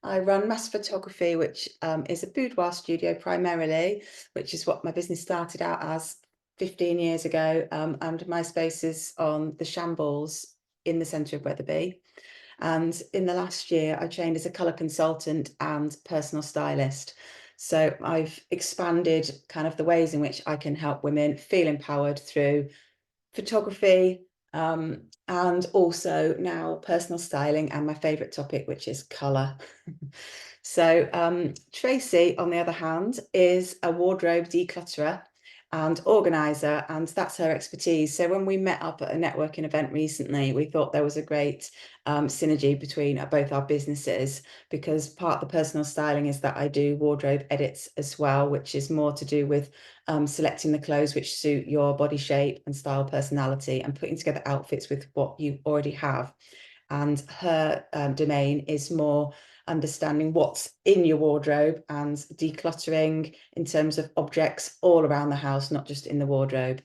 I run Mass Photography, which is a boudoir studio primarily, which is what my business started out as 15 years ago. And my space is on the Shambles in the centre of Wetherby. And in the last year, I trained as a colour consultant and personal stylist. So I've expanded kind of the ways in which I can help women feel empowered through photography, and also now personal styling and my favourite topic, which is colour. So Tracey, on the other hand, is a wardrobe declutterer and organiser, and that's her expertise. So when we met up at a networking event recently, we thought there was a great synergy between both our businesses, because part of the personal styling is that I do wardrobe edits as well, which is more to do with selecting the clothes which suit your body shape and style personality and putting together outfits with what you already have. And her domain is more understanding what's in your wardrobe and decluttering in terms of objects all around the house, not just in the wardrobe.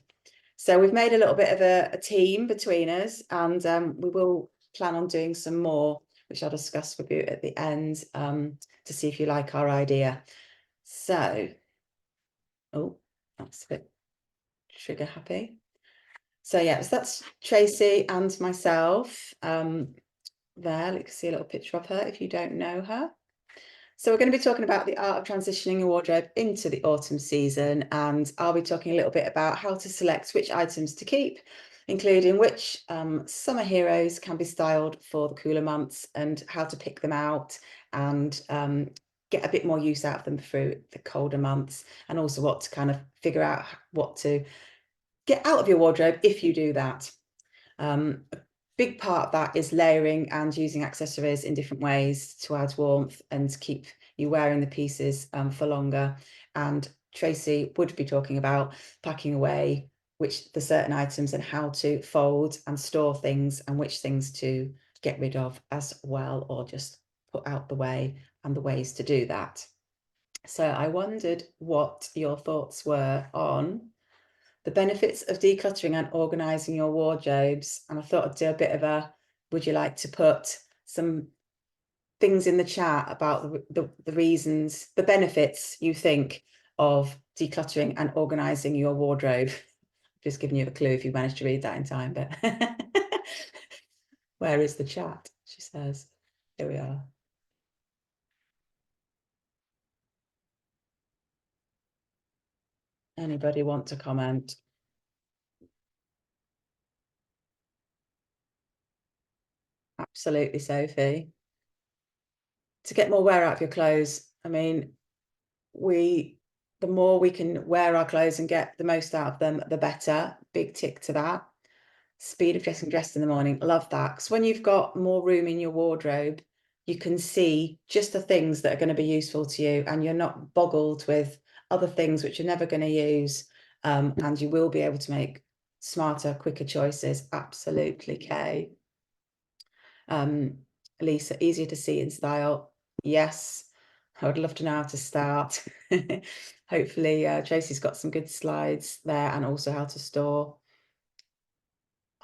So we've made a little bit of a team between us, and we will plan on doing some more, which I'll discuss with you at the end, to see if you like our idea. So, oh, that's a bit trigger happy. So yeah, so that's Tracey and myself. There, you can see a little picture of her if you don't know her. So we're going to be talking about the art of transitioning your wardrobe into the autumn season, and I'll be talking a little bit about how to select which items to keep, including which summer heroes can be styled for the cooler months, and how to pick them out and get a bit more use out of them through the colder months, and also what to kind of figure out what to get out of your wardrobe if you do that. A big part of that is layering and using accessories in different ways to add warmth and keep you wearing the pieces for longer. And Tracey would be talking about packing away the certain items and how to fold and store things, and which things to get rid of as well, or just put out the way, and the ways to do that. So I wondered what your thoughts were on the benefits of decluttering and organising your wardrobes. And I thought I'd do a bit of a, would you like to put some things in the chat about the reasons, the benefits you think of decluttering and organising your wardrobe? Just giving you a clue if you managed to read that in time, but where is the chat? She says, here we are. Anybody want to comment? Absolutely, Sophie. To get more wear out of your clothes, I mean, the more we can wear our clothes and get the most out of them, the better. Big tick to that. Speed of getting dressed in the morning, love that. Because when you've got more room in your wardrobe, you can see just the things that are going to be useful to you, and you're not boggled with other things which you're never going to use, and you will be able to make smarter, quicker choices. Absolutely, Kay. Lisa, easier to see in style. Yes, I would love to know how to start. Hopefully Tracey's got some good slides there, and also how to store.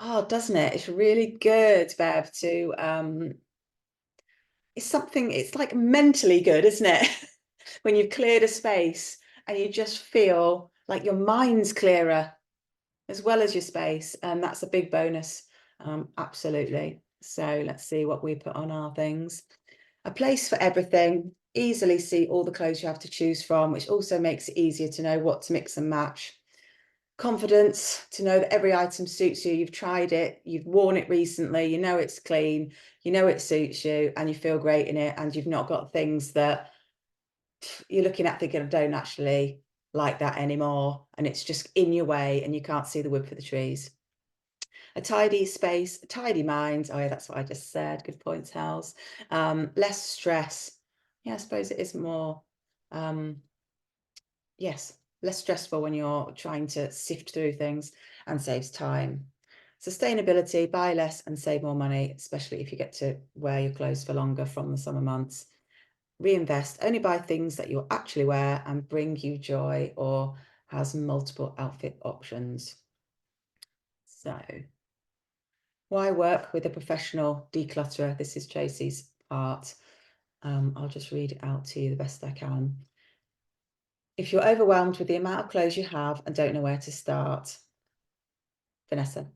Oh, doesn't it? It's really good, Bev, to it's like mentally good, isn't it? When you've cleared a space and you just feel like your mind's clearer as well as your space, and that's a big bonus. Absolutely. So let's see what we put on our things. A place for everything. Easily see all the clothes you have to choose from, which also makes it easier to know what to mix and match. Confidence, to know that every item suits you. You've tried it, you've worn it recently, you know it's clean, you know it suits you, and you feel great in it, and you've not got things that you're looking at thinking, I don't actually like that anymore, and it's just in your way and you can't see the wood for the trees. A tidy space, a tidy mind. Oh yeah, that's what I just said. Good points, Hels. Less stress. Yeah, I suppose it is more, yes, less stressful when you're trying to sift through things, and saves time. Sustainability, buy less and save more money, especially if you get to wear your clothes for longer from the summer months. Reinvest, only buy things that you'll actually wear and bring you joy, or has multiple outfit options. So, why work with a professional declutterer? This is Tracey's part. I'll just read it out to you the best I can. If you're overwhelmed with the amount of clothes you have and don't know where to start, Vanessa.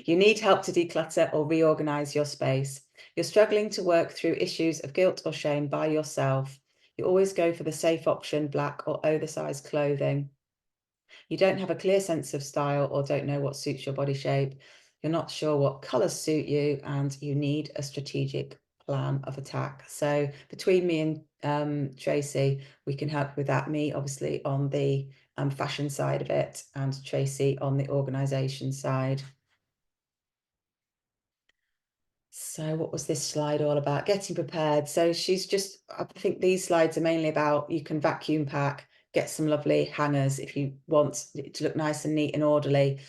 You need help to declutter or reorganize your space. You're struggling to work through issues of guilt or shame by yourself. You always go for the safe option, black or oversized clothing. You don't have a clear sense of style or don't know what suits your body shape. You're not sure what colors suit you, and you need a strategic plan of attack. So between me and Tracey, we can help with that. Me, obviously, on the fashion side of it, and Tracey on the organisation side. So what was this slide all about? Getting prepared. So I think these slides are mainly about, you can vacuum pack, get some lovely hangers if you want it to look nice and neat and orderly.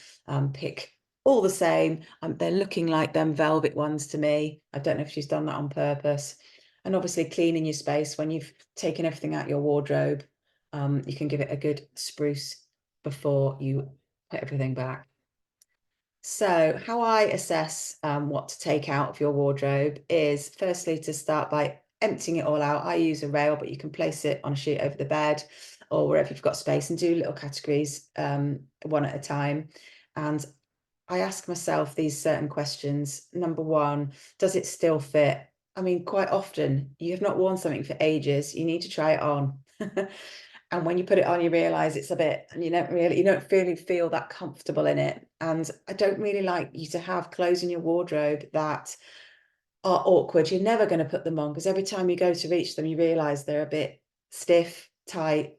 Pick all the same. They're looking like them velvet ones to me. I don't know if she's done that on purpose. And obviously cleaning your space when you've taken everything out your wardrobe. You can give it a good spruce before you put everything back. So how I assess what to take out of your wardrobe is firstly to start by emptying it all out. I use a rail, but you can place it on a sheet over the bed or wherever you've got space, and do little categories one at a time. And I ask myself these certain questions. Number one, does it still fit? I mean, quite often you have not worn something for ages. You need to try it on. And when you put it on, you realize it's a bit, and you don't really feel that comfortable in it. And I don't really like you to have clothes in your wardrobe that are awkward. You're never going to put them on, because every time you go to reach them, you realize they're a bit stiff, tight,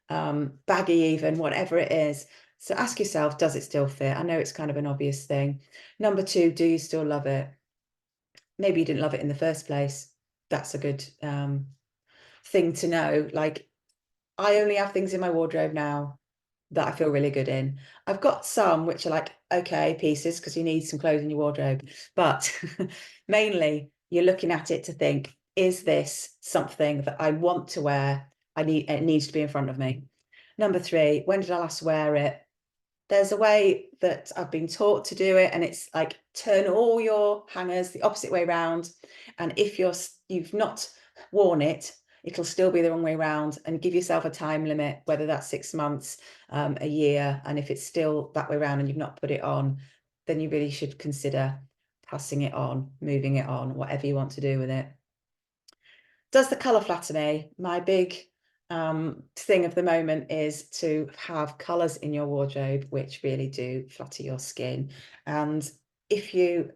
baggy, even, whatever it is. So ask yourself, does it still fit? I know it's kind of an obvious thing. Number two, do you still love it? Maybe you didn't love it in the first place. That's a good thing to know. Like, I only have things in my wardrobe now that I feel really good in. I've got some which are like, okay, pieces, because you need some clothes in your wardrobe. But mainly you're looking at it to think, is this something that I want to wear? It needs to be in front of me. Number three, when did I last wear it? There's a way that I've been taught to do it, and it's like, turn all your hangers the opposite way around. And if you've not worn it, it'll still be the wrong way around, and give yourself a time limit, whether that's 6 months, a year. And if it's still that way around and you've not put it on, then you really should consider passing it on, moving it on, whatever you want to do with it. Does the colour flatter me? My big thing of the moment is to have colours in your wardrobe which really do flatter your skin. And if you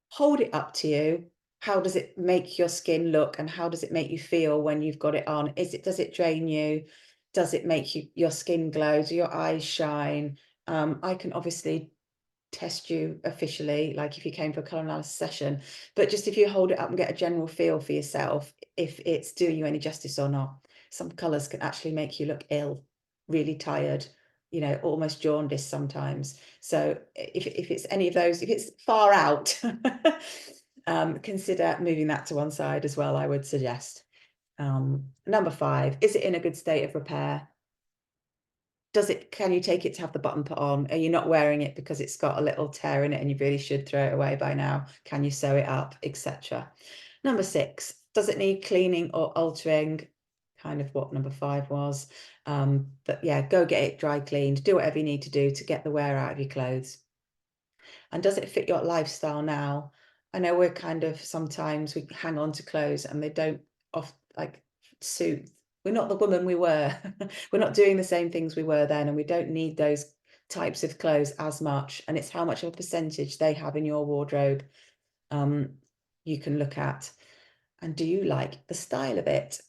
hold it up to you, how does it make your skin look, and how does it make you feel when you've got it on? Does it drain you? Does it make your skin glow? Do your eyes shine? I can obviously test you officially, like if you came for a colour analysis session, but just if you hold it up and get a general feel for yourself, if it's doing you any justice or not. Some colours can actually make you look ill, really tired, almost jaundiced sometimes. So if it's any of those, if it's far out, consider moving that to one side as well, I would suggest. Number five, is it in a good state of repair? Can you take it to have the button put on? Are you not wearing it because it's got a little tear in it and you really should throw it away by now? Can you sew it up, etc.? Number six, does it need cleaning or altering? Kind of what number five was. But yeah, go get it dry cleaned, do whatever you need to do to get the wear out of your clothes. And does it fit your lifestyle now? I know sometimes we hang on to clothes and they don't suit. We're not the woman we were. We're not doing the same things we were then, and we don't need those types of clothes as much. And it's how much of a percentage they have in your wardrobe you can look at. And do you like the style of it?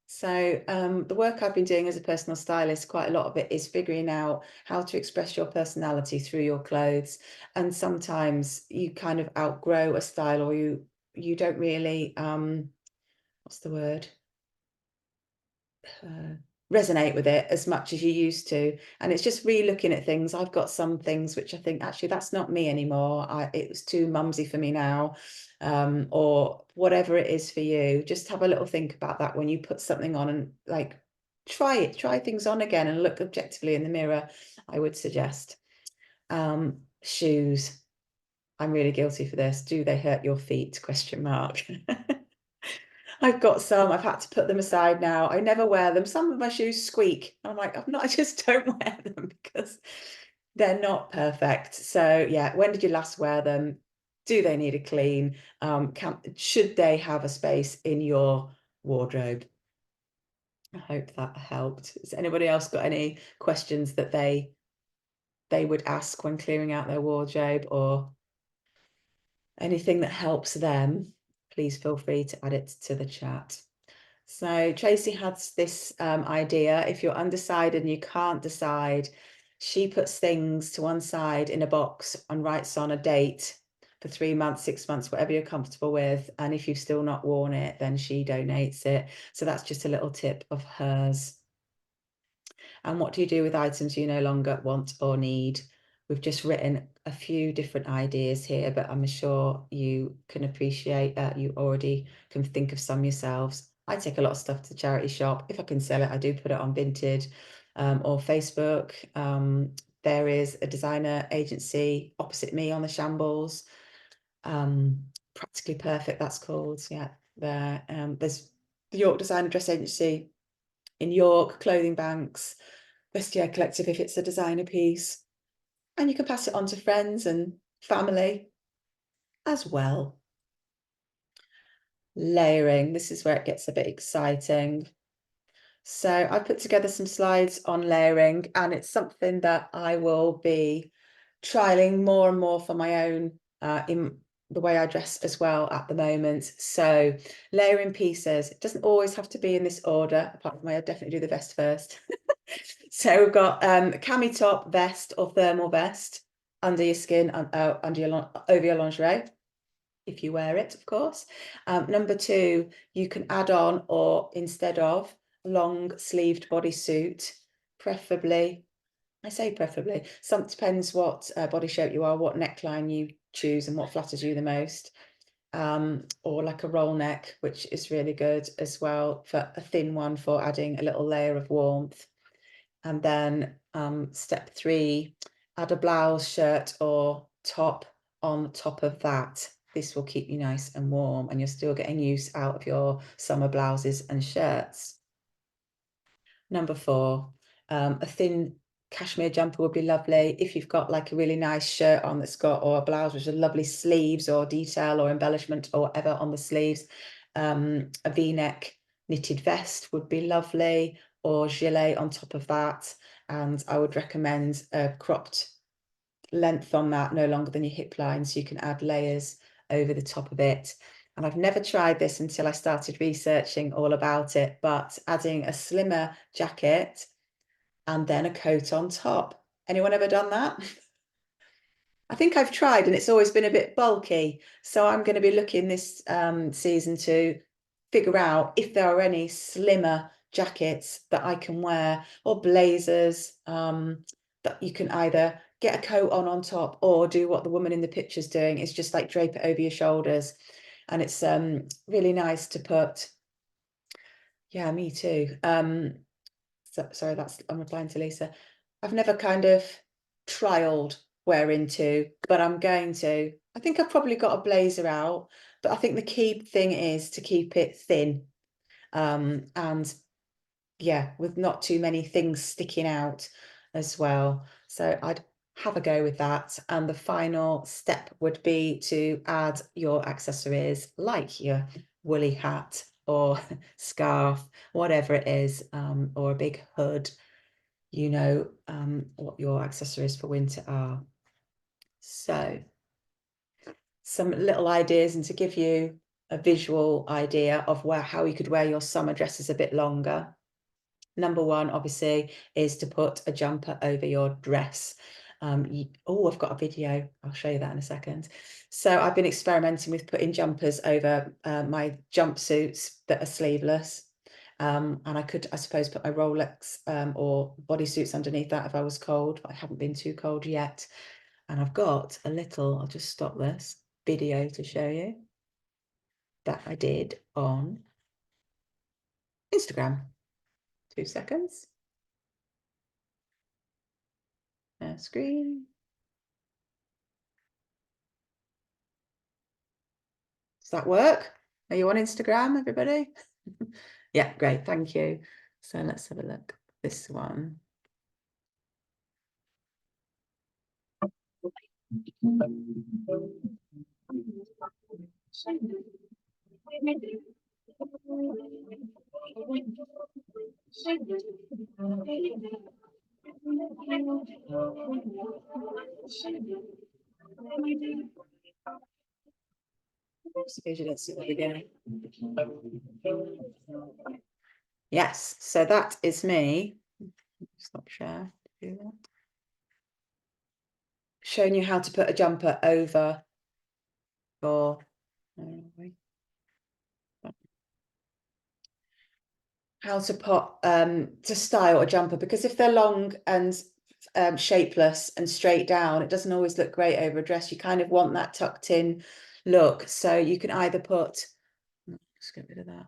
So the work I've been doing as a personal stylist, quite a lot of it is figuring out how to express your personality through your clothes. And sometimes you kind of outgrow a style, or you don't really, what's the word? Resonate with it as much as you used to. And it's just re-looking at things. I've got some things which I think, actually, that's not me anymore. It was too mumsy for me now. Or whatever it is for you. Just have a little think about that when you put something on, and like, try things on again and look objectively in the mirror, I would suggest. Shoes. I'm really guilty for this. Do they hurt your feet? Question mark. I've got some, I've had to put them aside now. I never wear them. Some of my shoes squeak. I'm like, I'm not, I just don't wear them because they're not perfect. So yeah, when did you last wear them? Do they need a clean? Should they have a space in your wardrobe? I hope that helped. Has anybody else got any questions that they would ask when clearing out their wardrobe, or anything that helps them? Please feel free to add it to the chat. So Tracey has this idea. If you're undecided and you can't decide, she puts things to one side in a box and writes on a date for 3 months, 6 months, whatever you're comfortable with. And if you've still not worn it, then she donates it. So that's just a little tip of hers. And what do you do with items you no longer want or need? We've just written a few different ideas here, but I'm sure you can appreciate that you already can think of some yourselves. I take a lot of stuff to the charity shop. If I can sell it, I do put it on Vinted or Facebook. There is a designer agency opposite me on the Shambles. Practically Perfect, that's called. Yeah, there's the York Designer Dress Agency in York, Clothing Banks, Vestiaire Collective if it's a designer piece. And you can pass it on to friends and family as well. Layering, this is where it gets a bit exciting. So I put together some slides on layering, and it's something that I will be trialing more and more for my own in the way I dress as well at the moment. So layering pieces, it doesn't always have to be in this order, apart from I definitely do the vest first. So we've got cami top, vest or thermal vest under your skin, over your lingerie, if you wear it, of course. Number 2, you can add on or instead of long sleeved bodysuit, preferably. I say preferably. Some depends what body shape you are, what neckline you choose, and what flatters you the most. Or like a roll neck, which is really good as well, for a thin one for adding a little layer of warmth. And then step 3, add a blouse, shirt or top on top of that. This will keep you nice and warm, and you're still getting use out of your summer blouses and shirts. Number 4, a thin cashmere jumper would be lovely. If you've got like a really nice shirt on that's got, or a blouse with lovely sleeves or detail or embellishment or whatever on the sleeves, a V-neck knitted vest would be lovely, or gilet on top of that. And I would recommend a cropped length on that, no longer than your hip line, so you can add layers over the top of it. And I've never tried this until I started researching all about it, but adding a slimmer jacket and then a coat on top. Anyone ever done that? I think I've tried and it's always been a bit bulky. So I'm going to be looking this season to figure out if there are any slimmer jackets that I can wear, or blazers that you can either get a coat on top or do what the woman in the picture's doing, is just like drape it over your shoulders. And it's really nice to put. Yeah, me too. Sorry, I'm replying to Lisa. I've never kind of trialed where into, but I'm going to. I think I've probably got a blazer out, but I think the key thing is to keep it thin. And yeah, with not too many things sticking out as well. So I'd have a go with that. And the final step would be to add your accessories, like your woolly hat or scarf, whatever it is, or a big hood. You know what your accessories for winter are. So some little ideas, and to give you a visual idea of how you could wear your summer dresses a bit longer. Number 1, obviously, is to put a jumper over your dress. I've got a video. I'll show you that in a second. So I've been experimenting with putting jumpers over my jumpsuits that are sleeveless. And I could, I suppose, put my Rolex or bodysuits underneath that if I was cold, but I haven't been too cold yet. And I've got a little, I'll just stop this video to show you, that I did on Instagram. 2 seconds. Screen. that work? Are you on Instagram, everybody? Yeah, great, thank you. So let's have a look. This one. Yes, so that is me. Stop share. Do that. Showing you how to put a jumper over your how to put to style a jumper, because if they're long and shapeless and straight down, it doesn't always look great over a dress. You kind of want that tucked in look, so you can either put, let's get rid of that,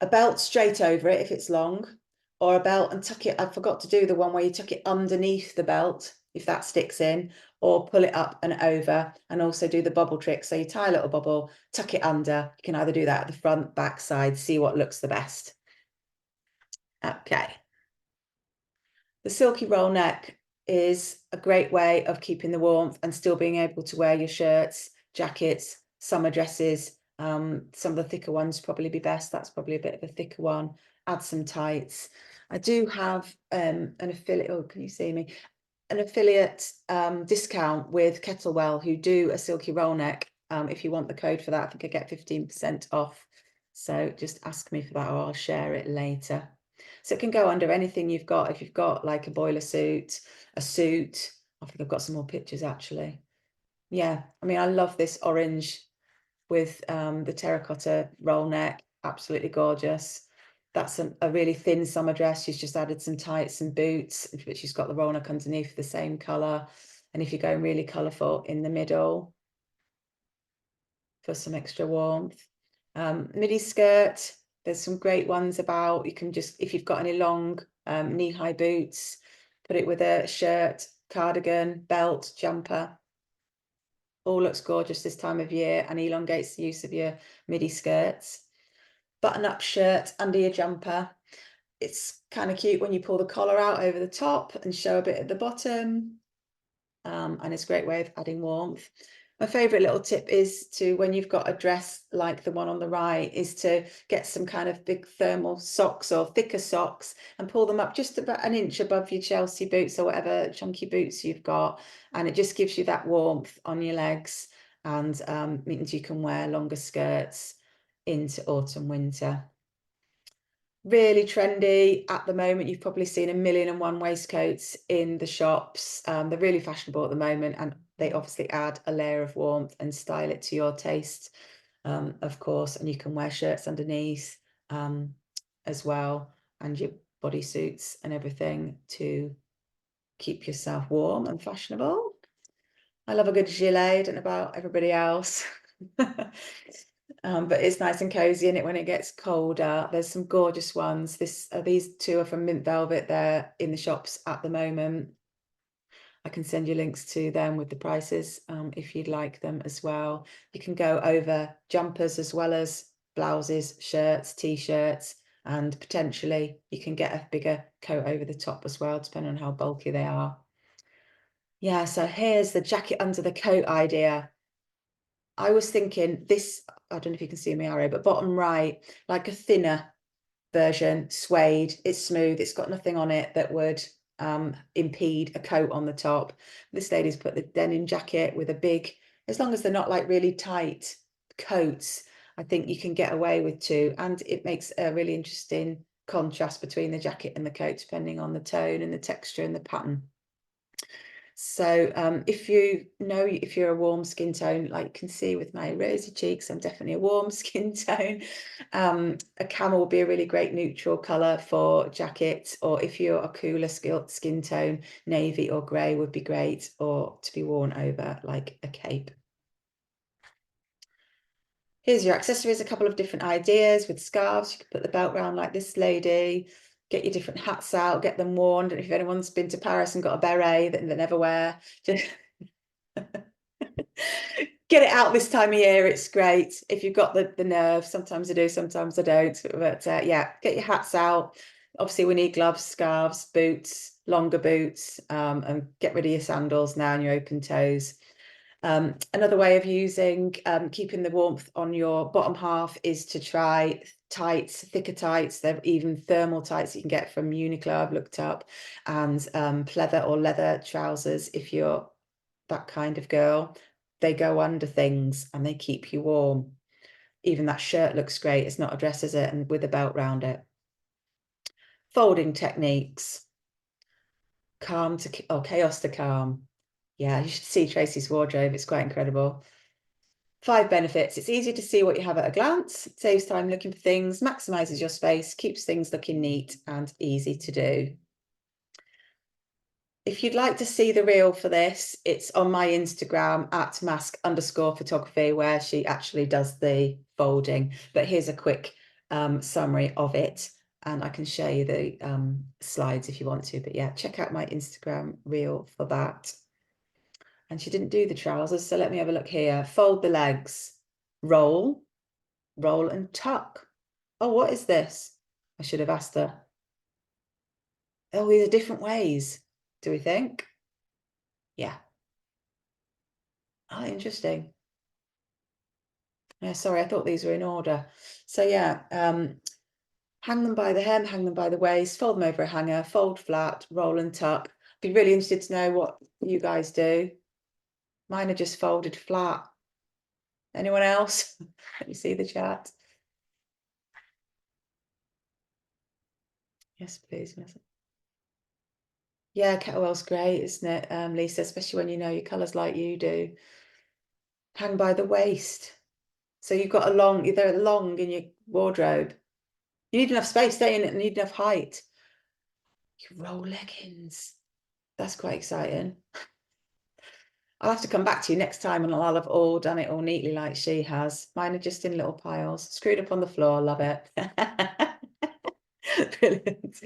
a belt straight over it if it's long, or a belt and tuck it. I forgot to do the one where you tuck it underneath the belt if that sticks in, or pull it up and over, and also do the bubble trick. So you tie a little bubble, tuck it under. You can either do that at the front, back, side, see what looks the best. Okay. The silky roll neck is a great way of keeping the warmth and still being able to wear your shirts, jackets, summer dresses. Some of the thicker ones probably be best. That's probably a bit of a thicker one. Add some tights. I do have an affiliate, oh, can you see me? An affiliate discount with Kettlewell, who do a silky roll neck. If you want the code for that, I think I get 15% off. So just ask me for that, or I'll share it later. So it can go under anything you've got. If you've got like a boiler suit, a suit, I think I've got some more pictures actually. Yeah, I mean, I love this orange with the terracotta roll neck, absolutely gorgeous. That's a really thin summer dress. She's just added some tights and boots, but she's got the roll neck underneath the same colour. And if you're going really colourful in the middle for some extra warmth. Midi skirt, there's some great ones about. You can just, if you've got any long knee-high boots, put it with a shirt, cardigan, belt, jumper. All looks gorgeous this time of year and elongates the use of your midi skirts. Button-up shirt under your jumper. It's kind of cute when you pull the collar out over the top and show a bit at the bottom. And it's a great way of adding warmth. My favourite little tip is to, when you've got a dress like the one on the right, is to get some kind of big thermal socks or thicker socks and pull them up just about an inch above your Chelsea boots or whatever chunky boots you've got. And it just gives you that warmth on your legs, and means you can wear longer skirts into autumn, winter. Really trendy at the moment. You've probably seen 1,000,001 waistcoats in the shops. They're really fashionable at the moment, and they obviously add a layer of warmth and style it to your taste, of course. And you can wear shirts underneath as well, and your bodysuits and everything to keep yourself warm and fashionable. I love a good gilet. I don't know about everybody else. But it's nice and cozy in it when it gets colder. There's some gorgeous ones. These two are from Mint Velvet. They're in the shops at the moment. I can send you links to them with the prices if you'd like them as well. You can go over jumpers as well as blouses, shirts, t-shirts, and potentially you can get a bigger coat over the top as well, depending on how bulky they are. Yeah, so here's the jacket under the coat idea. I was thinking this, I don't know if you can see my arrow, but bottom right, like a thinner version, suede. It's smooth. It's got nothing on it that would impede a coat on the top. This lady's put the denim jacket with a big, as long as they're not like really tight coats, I think you can get away with two. And it makes a really interesting contrast between the jacket and the coat, depending on the tone and the texture and the pattern. So if you're a warm skin tone, like you can see with my rosy cheeks, I'm definitely a warm skin tone. A camel would be a really great neutral colour for jackets, or if you're a cooler skin tone, navy or grey would be great, or to be worn over like a cape. Here's your accessories, a couple of different ideas with scarves. You could put the belt round like this lady. Get your different hats out, get them worn. I don't know if anyone's been to Paris and got a beret that they never wear. Just get it out this time of year. It's great. If you've got the nerve, sometimes I do, sometimes I don't. But yeah, get your hats out. Obviously, we need gloves, scarves, boots, longer boots, and get rid of your sandals now and your open toes. Another way of using keeping the warmth on your bottom half is to try tights, thicker tights. They're even thermal tights you can get from Uniqlo, I've looked up, and pleather or leather trousers if you're that kind of girl. They go under things and they keep you warm. Even that shirt looks great. It's not a dress, is it? And with a belt round it. Folding techniques. Calm to chaos to calm. Yeah, you should see Tracey's wardrobe. It's quite incredible. 5 benefits. It's easier to see what you have at a glance. It saves time looking for things, maximizes your space, keeps things looking neat and easy to do. If you'd like to see the reel for this, it's on my Instagram at mask_photography, where she actually does the folding. But here's a quick summary of it. And I can show you the slides if you want to. But yeah, check out my Instagram reel for that. And she didn't do the trousers, so let me have a look here. Fold the legs, roll, roll and tuck. Oh, what is this? I should have asked her. Oh, these are different ways, do we think? Yeah. Oh, interesting. Yeah, sorry, I thought these were in order. So yeah, hang them by the hem, hang them by the waist, fold them over a hanger, fold flat, roll and tuck. Be really interested to know what you guys do. Mine are just folded flat. Anyone else? Let me see the chat. Yes, please. Yeah, kettlewell's great, isn't it, Lisa? Especially when you know your colours like you do. Hang by the waist. So you've got they're long in your wardrobe. You need enough space, don't you? And need enough height. You roll leggings. That's quite exciting. I'll have to come back to you next time and I'll have all done it all neatly like she has. Mine are just in little piles, screwed up on the floor. Love it. Brilliant.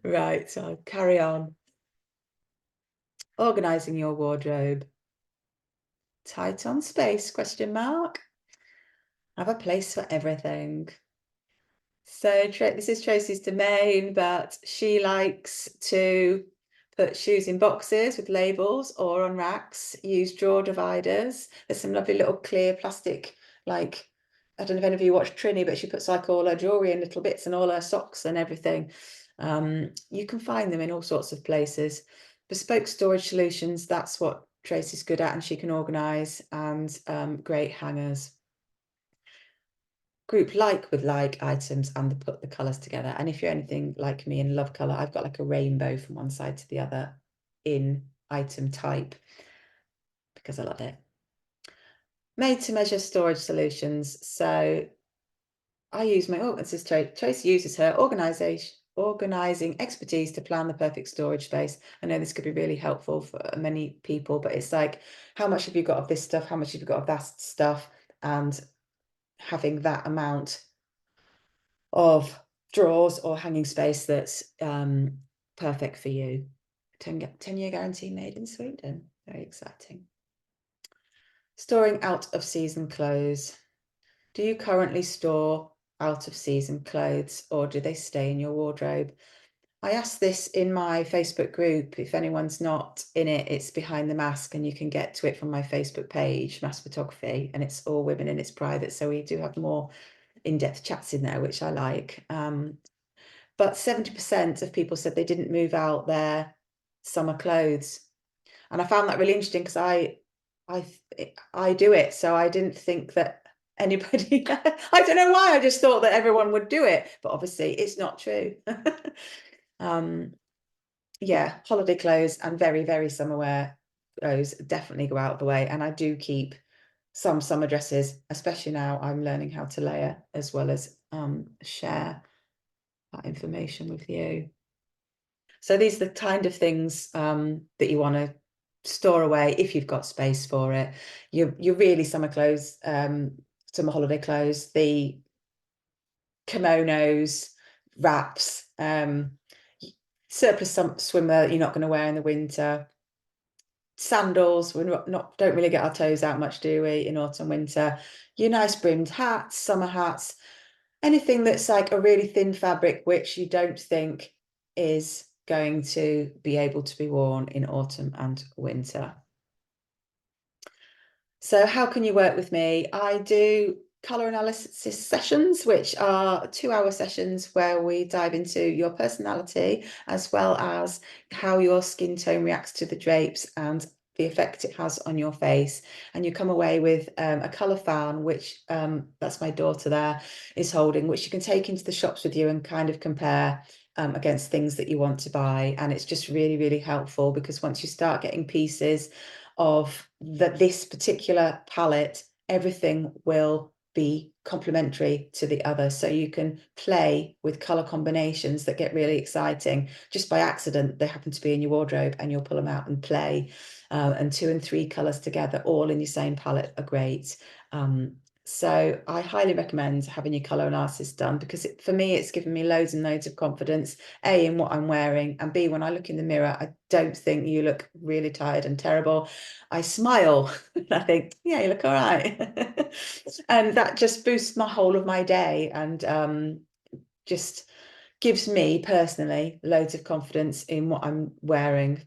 Right, so I'll carry on. Organising your wardrobe. Tight on space, question mark. Have a place for everything. So this is Tracey's domain, but she likes to put shoes in boxes with labels or on racks, use drawer dividers. There's some lovely little clear plastic, like, I don't know if any of you watch Trini, but she puts like all her jewelry in little bits and all her socks and everything. You can find them in all sorts of places. Bespoke storage solutions, that's what Tracey's good at and she can organise, and great hangers. Group like with like items and put the colours together. And if you're anything like me and love colour, I've got like a rainbow from one side to the other in item type because I love it. Made to measure storage solutions. So I use this is Tracey uses her organising expertise to plan the perfect storage space. I know this could be really helpful for many people, but it's like, how much have you got of this stuff? How much have you got of that stuff? And having that amount of drawers or hanging space that's perfect for you. 10-year guarantee made in Sweden. Very exciting. Storing out of season clothes. Do you currently store out of season clothes or do they stay in your wardrobe? I asked this in my Facebook group. If anyone's not in it, it's Behind the Mask and you can get to it from my Facebook page, Mask Photography, and it's all women and it's private. So we do have more in-depth chats in there, which I like. But 70% of people said they didn't move out their summer clothes. And I found that really interesting because I do it. So I didn't think that anybody, I don't know why, I just thought that everyone would do it, but obviously it's not true. Yeah, holiday clothes and very, very summer wear clothes definitely go out of the way. And I do keep some summer dresses, especially now I'm learning how to layer as well as share that information with you. So these are the kind of things that you want to store away if you've got space for it. Your really summer clothes, summer holiday clothes, the kimonos, wraps, surplus swimwear that you're not going to wear in the winter, sandals. We're don't really get our toes out much, do we, in autumn, winter? Your nice brimmed hats, summer hats, anything that's like a really thin fabric, which you don't think is going to be able to be worn in autumn and winter. So how can you work with me? I do colour analysis sessions, which are 2-hour sessions where we dive into your personality as well as how your skin tone reacts to the drapes and the effect it has on your face. And you come away with a colour fan, which that's my daughter there is holding, which you can take into the shops with you and kind of compare against things that you want to buy. And it's just really, really helpful, because once you start getting pieces of this particular palette, everything will be complementary to the other. So you can play with color combinations that get really exciting just by accident. They happen to be in your wardrobe and you'll pull them out and play. And 2 and 3 colors together, all in your same palette, are great. So I highly recommend having your colour analysis done, because for me, it's given me loads and loads of confidence, A, in what I'm wearing, and B, when I look in the mirror, I don't think you look really tired and terrible. I smile and I think, yeah, you look all right. And that just boosts my whole of my day, and just gives me personally loads of confidence in what I'm wearing.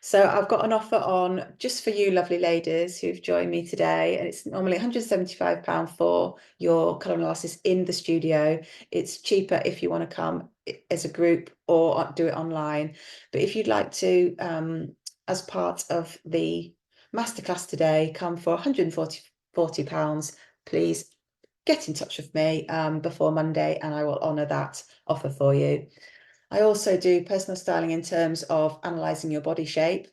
So I've got an offer on just for you lovely ladies who've joined me today, and it's normally £175 for your colour analysis in the studio. It's cheaper if you want to come as a group or do it online. But if you'd like to, as part of the masterclass today, come for £140, please get in touch with me before Monday, and I will honour that offer for you. I also do personal styling in terms of analysing your body shape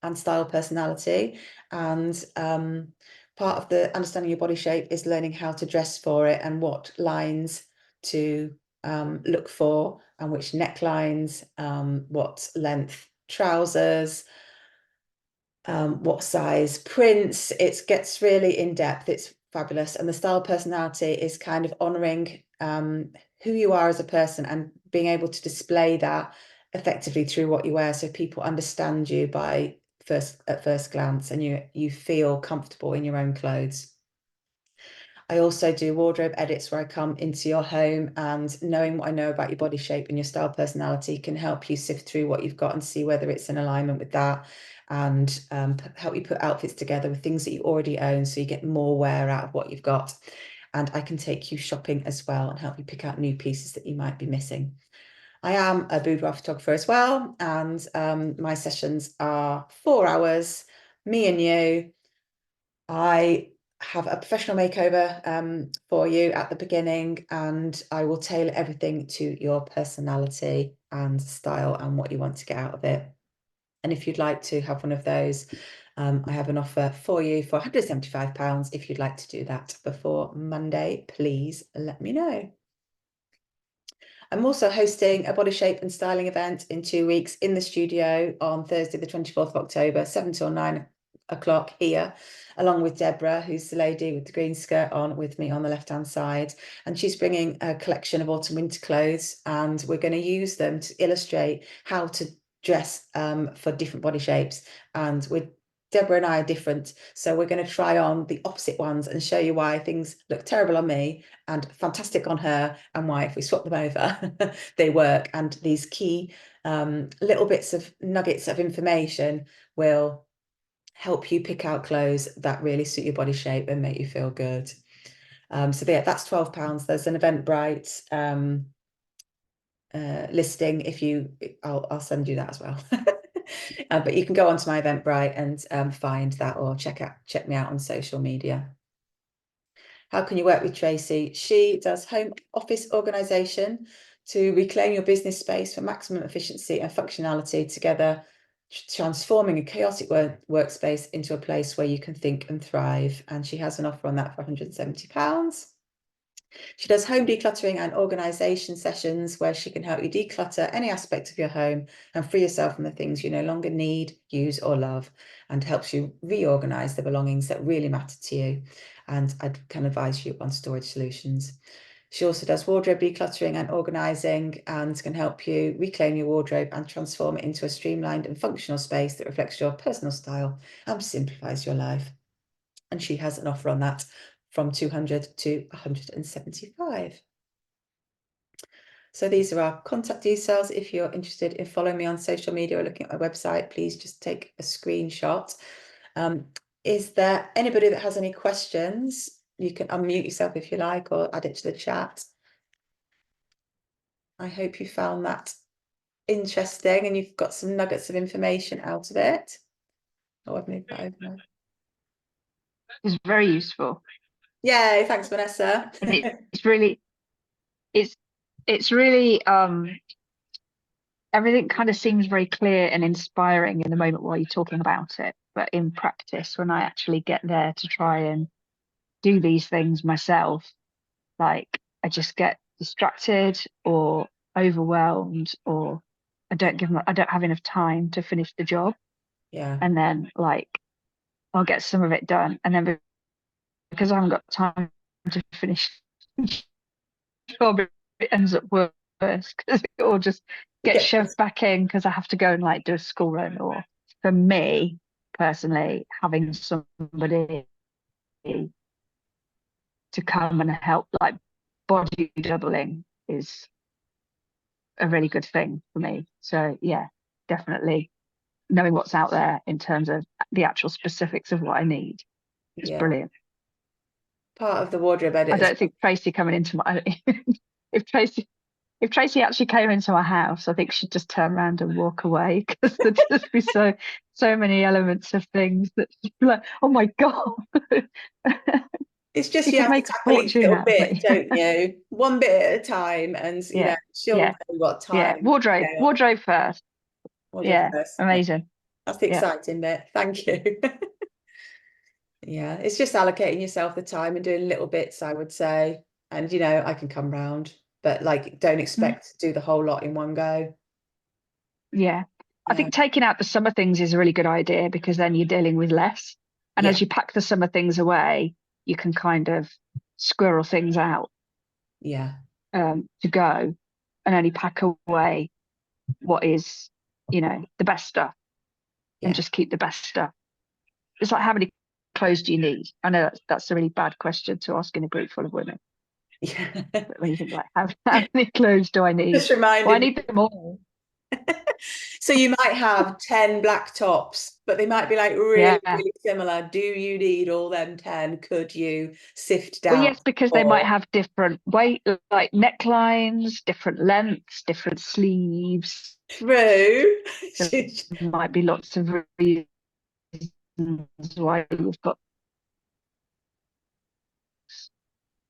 and style personality. And part of the understanding your body shape is learning how to dress for it and what lines to look for, and which necklines, what length trousers, what size prints. It gets really in depth. It's fabulous. And the style personality is kind of honouring who you are as a person and being able to display that effectively through what you wear, so people understand you at first glance, and you feel comfortable in your own clothes. I also do wardrobe edits where I come into your home, and knowing what I know about your body shape and your style personality can help you sift through what you've got and see whether it's in alignment with that, and help you put outfits together with things that you already own, so you get more wear out of what you've got. And I can take you shopping as well and help you pick out new pieces that you might be missing. I am a boudoir photographer as well, and my sessions are 4 hours, me and you. I have a professional makeover for you at the beginning, and I will tailor everything to your personality and style and what you want to get out of it. And if you'd like to have one of those, I have an offer for you for £175. If you'd like to do that before Monday, please let me know. I'm also hosting a body shape and styling event in 2 weeks in the studio on Thursday, the 24th of October, 7 till 9 o'clock here, along with Deborah, who's the lady with the green skirt on with me on the left-hand side. And she's bringing a collection of autumn winter clothes, and we're going to use them to illustrate how to dress for different body shapes. And Deborah and I are different, so we're going to try on the opposite ones and show you why things look terrible on me and fantastic on her, and why if we swap them over they work. And these key little bits of nuggets of information will help you pick out clothes that really suit your body shape and make you feel good. So yeah, that's £12. There's an Eventbrite listing. I'll send you that as well. But you can go onto my Eventbrite and find that, or check me out on social media. How can you work with Tracey? She does home office organisation to reclaim your business space for maximum efficiency and functionality, together transforming a chaotic workspace into a place where you can think and thrive. And she has an offer on that for £170. She does home decluttering and organisation sessions where she can help you declutter any aspect of your home and free yourself from the things you no longer need, use or love, and helps you reorganise the belongings that really matter to you. And I can advise you on storage solutions. She also does wardrobe decluttering and organising, and can help you reclaim your wardrobe and transform it into a streamlined and functional space that reflects your personal style and simplifies your life. And she has an offer on that from 200 to 175. So these are our contact details. If you're interested in following me on social media or looking at my website, please just take a screenshot. Is there anybody that has any questions? You can unmute yourself if you like, or add it to the chat. I hope you found that interesting and you've got some nuggets of information out of it. Oh, I've moved that over now. It's very useful. Yay, thanks, Vanessa. And it's really, everything kind of seems very clear and inspiring in the moment while you're talking about it. But in practice, when I actually get there to try and do these things myself, like I just get distracted or overwhelmed, or I don't have enough time to finish the job. Yeah. And then like I'll get some of it done, and then because I haven't got time to finish the job, it ends up worse because it all just gets shoved back in because I have to go and like do a school run. Or for me personally, having somebody to come and help, like body doubling, is a really good thing for me. So yeah, definitely knowing what's out there in terms of the actual specifics of what I need is brilliant. Part of the wardrobe edit. I don't think Tracey coming into my if Tracey actually came into my house, I think she'd just turn around and walk away, because there'd just be so many elements of things that she'd be like, oh my God. It's just you have to tackle each little bit, don't you? One bit at a time, and you know, she'll know what time. Yeah, wardrobe first. Wardrobe first. Amazing. That's the exciting bit. Thank you. Yeah, it's just allocating yourself the time and doing little bits, I would say. And you know, I can come round, but like, don't expect to do the whole lot in one go. Yeah. I think taking out the summer things is a really good idea, because then you're dealing with less. And as you pack the summer things away, you can kind of squirrel things out. Yeah. To go, and only pack away what is, you know, the best stuff, and just keep the best stuff. It's like, how many clothes do you need? I know that's a really bad question to ask in a group full of women. Yeah. But when you think like, how many clothes do I need? Just reminded I need them all. So you might have 10 black tops, but they might be like really similar. Do you need all them 10? Could you sift down? Well, yes, because they might have different weight, like necklines, different lengths, different sleeves. True. There might be lots of reasons why you've got.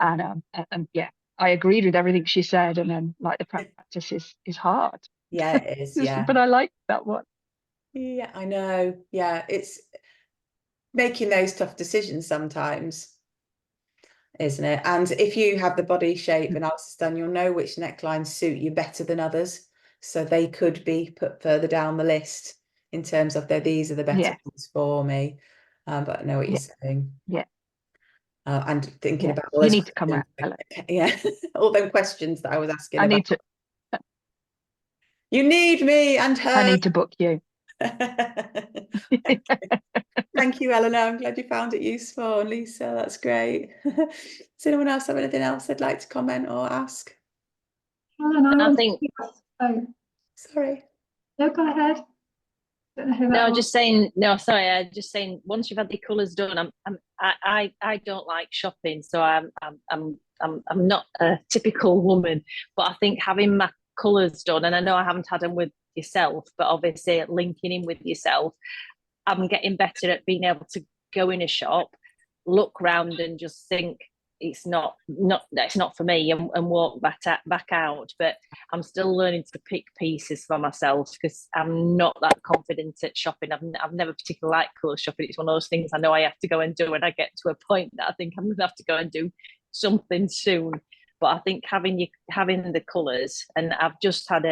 And yeah, I agreed with everything she said, and then like the practice is hard. Yeah, it is. Yeah, but I like that one. Yeah, I know. Yeah, it's making those tough decisions sometimes, isn't it? And if you have the body shape analysis done, you'll know which necklines suit you better than others. So they could be put further down the list in terms of these are the better ones for me. But I know what you're saying. Yeah. And thinking about all you those need to come around. Yeah, all them questions that I was asking I about. need to. You need me and her. I need to book you. Thank you, Eleanor. I'm glad you found it useful. And Lisa, that's great. Does anyone else have anything else they'd like to comment or ask? I think. Oh, sorry. No, go ahead. No, just saying. No, sorry. Just saying. Once you've had the colours done, I don't like shopping, so I'm not a typical woman. But I think having my colours done, and I know I haven't had them with yourself, but obviously linking in with yourself, I'm getting better at being able to go in a shop, look round, and just think it's not for me, and walk back out. But I'm still learning to pick pieces for myself, because I'm not that confident at shopping. I've never particularly liked colour shopping. It's one of those things I know I have to go and do, and I get to a point that I think I'm going to have to go and do something soon. But I think having the colours, and I've just had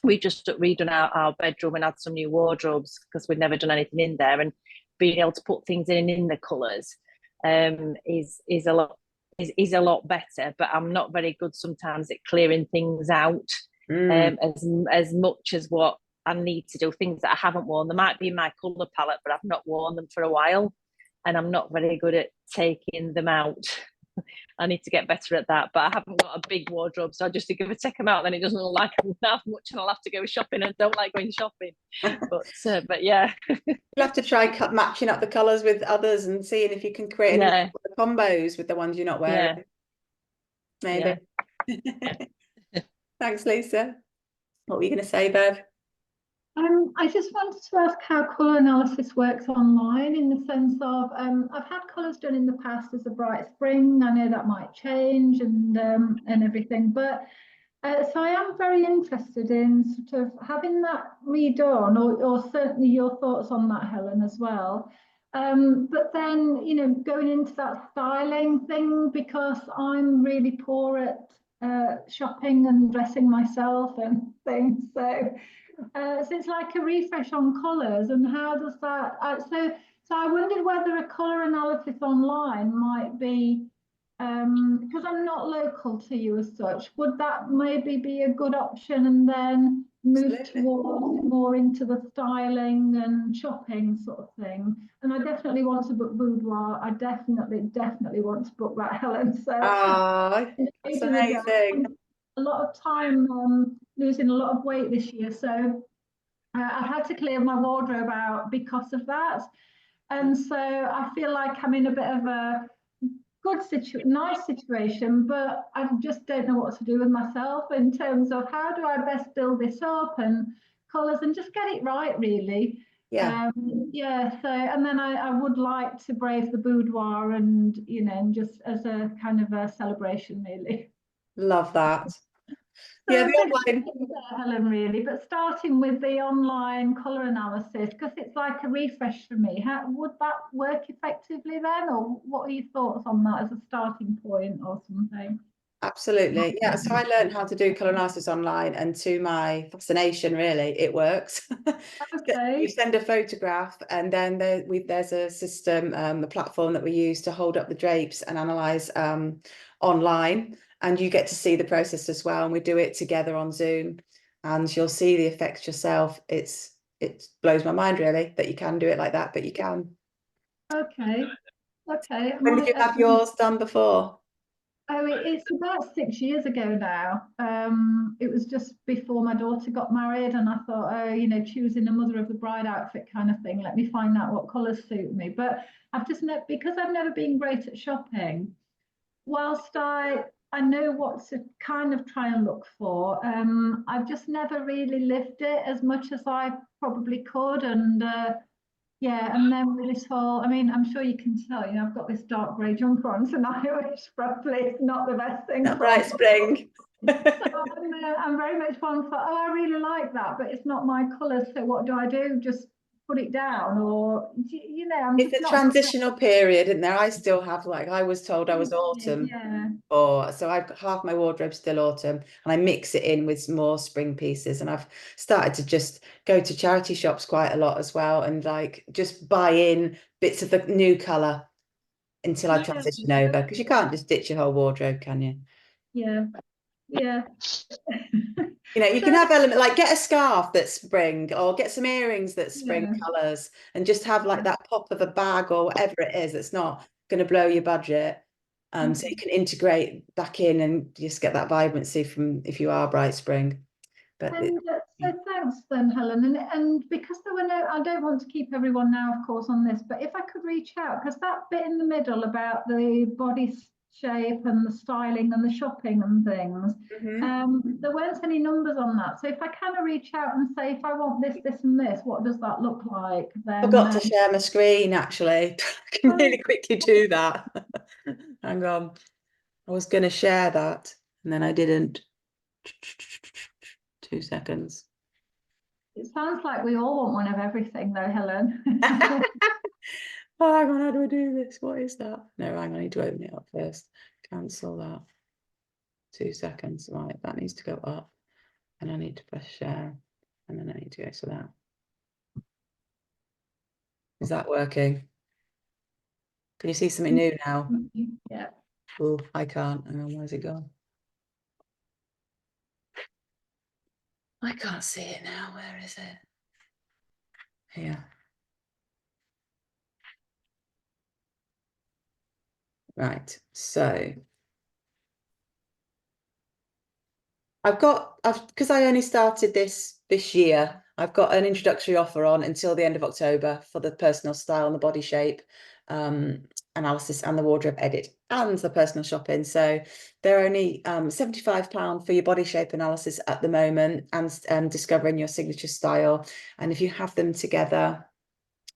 we just redone our bedroom and had some new wardrobes because we'd never done anything in there, and being able to put things in the colours is a lot is a lot better, but I'm not very good sometimes at clearing things out as much as what I need to do. Things that I haven't worn, they might be in my colour palette, but I've not worn them for a while, and I'm not very good at taking them out. I need to get better at that, but I haven't got a big wardrobe, so I just think if I take them out, then it doesn't look like I have much, and I'll have to go shopping. And I don't like going shopping, but yeah, you'll have to try matching up the colours with others and seeing if you can create any combos with the ones you're not wearing. Maybe. Thanks, Lisa. What were you going to say, Bev? I just wanted to ask how colour analysis works online, in the sense of I've had colours done in the past as a bright spring. I know that might change and everything, but so I am very interested in sort of having that redone, or certainly your thoughts on that, Helen, as well. But then, you know, going into that styling thing, because I'm really poor at shopping and dressing myself and things, so it's like a refresh on colours, and how does that? So I wondered whether a colour analysis online might be, because I'm not local to you as such, would that maybe be a good option, and then move towards more into the styling and shopping sort of thing? And I definitely want to book boudoir. I definitely want to book that, Helen. So that's amazing. A lot of time losing a lot of weight this year, so I had to clear my wardrobe out because of that, and so I feel like I'm in a bit of a nice situation, but I just don't know what to do with myself in terms of how do I best build this up, and colours, and just get it right, really. So and then I would like to brave the boudoir, and you know, and just as a kind of a celebration, really. Love that. So the online, Helen, really, but starting with the online colour analysis, because it's like a refresh for me. How would that work effectively then, or what are your thoughts on that as a starting point or something? Absolutely, yeah. So I learned how to do colour analysis online, and to my fascination, really, it works. Okay. You send a photograph, and then there's a system, a platform that we use to hold up the drapes and analyse online, and you get to see the process as well. And we do it together on Zoom, and you'll see the effects yourself. It blows my mind, really, that you can do it like that, but you can. Okay. When did you have yours done before? Oh, it's about 6 years ago now. It was just before my daughter got married, and I thought, oh, you know, choosing a mother of the bride outfit kind of thing. Let me find out what colours suit me. But I've just because I've never been great at shopping. Whilst I know what to kind of try and look for, I've just never really lived it as much as I probably could, and and then with this whole, I mean, I'm sure you can tell, you know, I've got this dark grey jumper on tonight, which probably is not the best thing. Not bright spring. So I'm very much one for, oh, I really like that, but it's not my colour, so what do? Just put it down, or, you know, It's a transitional period, isn't there? I still have, like, I was told I was autumn. So I've got half my wardrobe still autumn, and I mix it in with some more spring pieces. And I've started to just go to charity shops quite a lot as well, and like just buy in bits of the new colour until I transition over, because you can't just ditch your whole wardrobe, can you? Yeah. You know, you can have element, like get a scarf that's spring, or get some earrings that's spring colours, and just have like that pop of a bag or whatever it is that's not going to blow your budget. So you can integrate back in and just get that vibrancy from if you are bright spring. But so thanks then, Helen, and because there were I don't want to keep everyone now, of course, on this, but if I could reach out, because that bit in the middle about the body shape and the styling and the shopping and things, there weren't any numbers on that. So if I kind of reach out and say, if I want this, this and this, what does that look like? Then I forgot to share my screen, actually. I can really quickly do that. Hang on. I was going to share that, and then I didn't. 2 seconds. It sounds like we all want one of everything, though, Helen. Oh, hang on, how do I do this? What is that? No, hang on, I need to open it up first. Cancel that. 2 seconds. Right, that needs to go up. And I need to press share. And then I need to go to that. Is that working? Can you see something new now? Yeah. Oh, I can't. Hang on, where's it gone? I can't see it now. Where is it? Here. Right. So because I only started this year, I've got an introductory offer on until the end of October for the personal style and the body shape analysis and the wardrobe edit and the personal shopping. So they're only £75 for your body shape analysis at the moment and discovering your signature style. And if you have them together,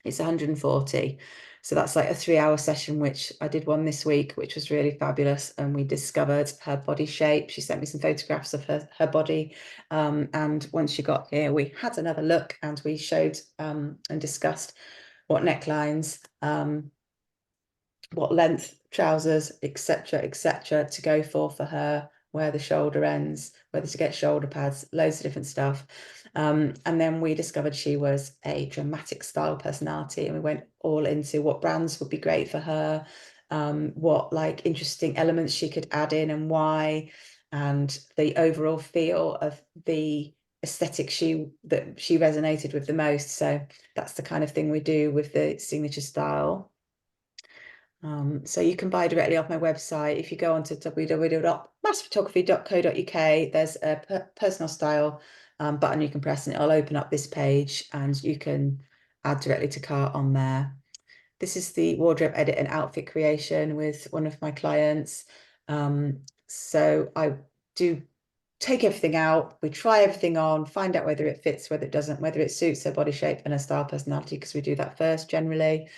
it's 140. So that's like a 3-hour session, which I did one this week, which was really fabulous. And we discovered her body shape. She sent me some photographs of her body. And once she got here, we had another look and we showed and discussed what necklines, what length trousers, etc., to go for her, where the shoulder ends, whether to get shoulder pads, loads of different stuff. And then we discovered she was a dramatic style personality, and we went all into what brands would be great for her, what like interesting elements she could add in and why, and the overall feel of the aesthetic that she resonated with the most. So that's the kind of thing we do with the signature style. So you can buy directly off my website. If you go onto www.masterphotography.co.uk, there's a personal style button you can press and it'll open up this page and you can add directly to cart on there. This is the wardrobe edit and outfit creation with one of my clients. So I do take everything out, we try everything on, find out whether it fits, whether it doesn't, whether it suits her body shape and her style personality, because we do that first generally,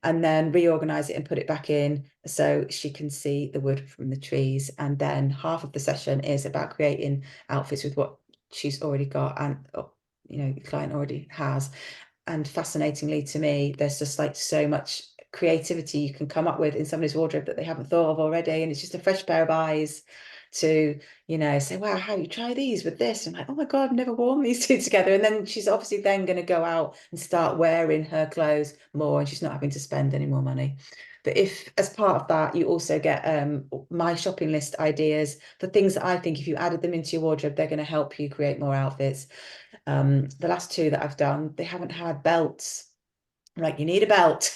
and then reorganize it and put it back in so she can see the wood from the trees. And then half of the session is about creating outfits with what she's already got and the client already has. And fascinatingly to me, there's just like so much creativity you can come up with in somebody's wardrobe that they haven't thought of already, and it's just a fresh pair of eyes to say, wow, how you try these with this, and like, oh my god, I've never worn these two together. And then she's obviously then going to go out and start wearing her clothes more, and she's not having to spend any more money. But if as part of that you also get my shopping list ideas for things that I think if you added them into your wardrobe, they're going to help you create more outfits. The last two that I've done, they haven't had belts. Right, you need a belt.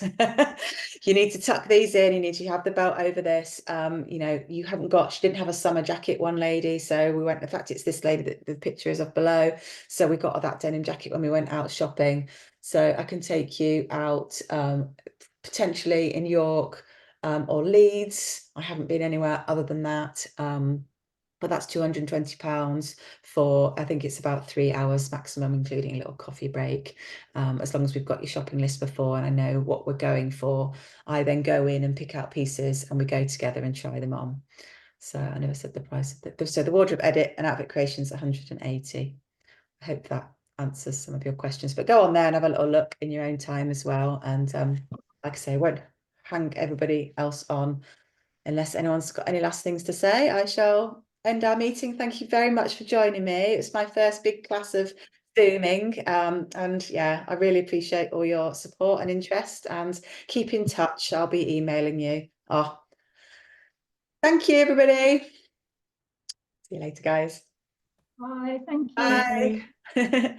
You need to tuck these in. You need to have the belt over this. You haven't got, she didn't have a summer jacket, one lady. So we went, in fact, it's this lady that the picture is of below. So we got that denim jacket when we went out shopping. So I can take you out potentially in York or Leeds. I haven't been anywhere other than that. But that's £220 for, I think it's about 3 hours maximum, including a little coffee break. As long as we've got your shopping list before and I know what we're going for, I then go in and pick out pieces and we go together and try them on. So I never said the price of it. So the wardrobe edit and outfit creation is 180. I hope that answers some of your questions, but go on there and have a little look in your own time as well. And like I say, I won't hang everybody else on. Unless anyone's got any last things to say, I shall end our meeting. Thank you very much for joining me. It's my first big class of Zooming. And yeah, I really appreciate all your support and interest, and keep in touch. I'll be emailing you. Oh, thank you, everybody. See you later, guys. Bye, thank you. Bye.